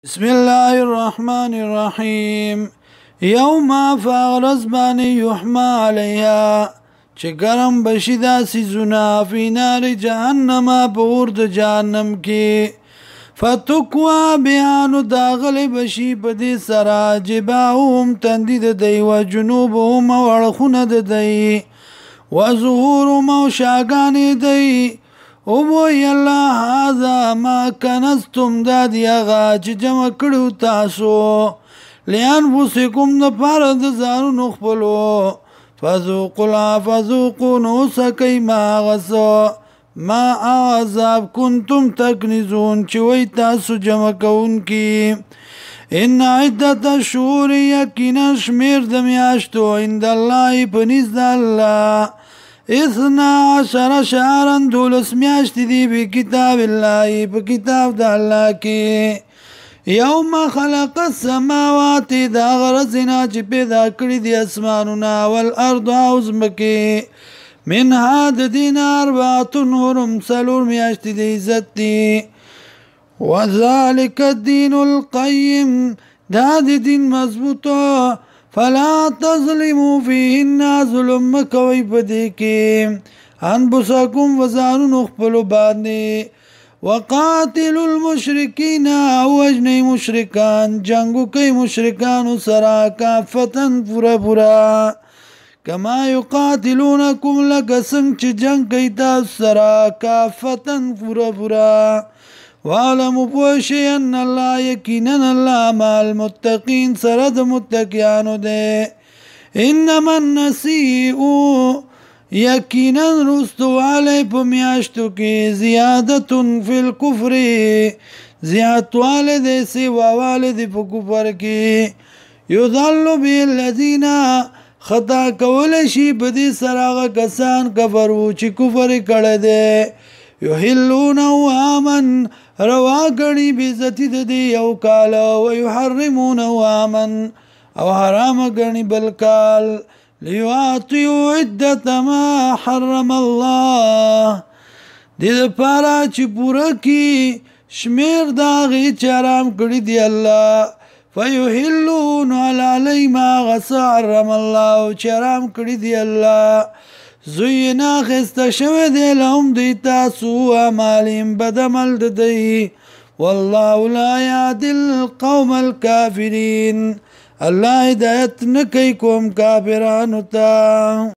بسم الله الرحمن الرحيم يوم فغرز باني يحمى عليها چه گرم بشی دا سیزونا فی نار جهنم پورد جهنم کی فتکوا بیانو داغل بشی پدی سرا جباهم تندید دی و جنوبهم ورخون دی و ظهورهم و شاگانی دی او بوی الله هذا ما کنستم دادی اغا چه جمع کڑو تاسو لانفسکم دا پارد زانو نخپلو فذوقوا نوسکی ما غسو ما عذاب کنتم تکنزون چوی تاسو جمع کون کی ان عدت الشهور یقینا شمیر دمیاشتو عند الله پنیز دا الله 12 شهرا دولس میاشت دی بی کتاب الله په کتاب د الله کې یوم خلق السماوات دا غرزنا چې پیدا کړی دی اسمانونه والارض او زمکه منها د دین 4 حرم سلور میاشت دی عزت دی وذالک الدین القیم دا د دین مضبوطه فلا تظلموا فيهن ظلم مکوی پدې کې انفسکم وزانو نخپلو باندې وقاتلوا المشرکین وجنی مشرکان جنگو کوي مشرکانو سرا کافتن پورا کما یقاتلونکم لکه څنګه چې جنگ کوي تاسو سرا کافتن پورا وعلموا پوشی ان الله یقینا الله مع المتقین سرد متقیانو دے انما النسیء یقینا رستو علی پمیاشتو کی زیادت فی الکفر زیادت والد سوا والد پا کفر کی یضل بی الذین خطا کولشی بدی سراغ کسان کفرو چی کفر کردے یحلونه آمن روا گنی بیزتی دی یو کالا و یحرمونه آمن او حرام گنی بلکال لیواتیو عدت ما حرم اللہ دید پارا چی پورا کی شمیر داغی چرام کردی دی اللہ فیحلون علی ما غصا حرم اللہ چرام کردی دی اللہ زینا خسته شوه دی لهم دیتا سوء اعمالهم بد عمل دی والله لا یهدی القوم الکافرین الله هدایت نکي کوم کافرانو ته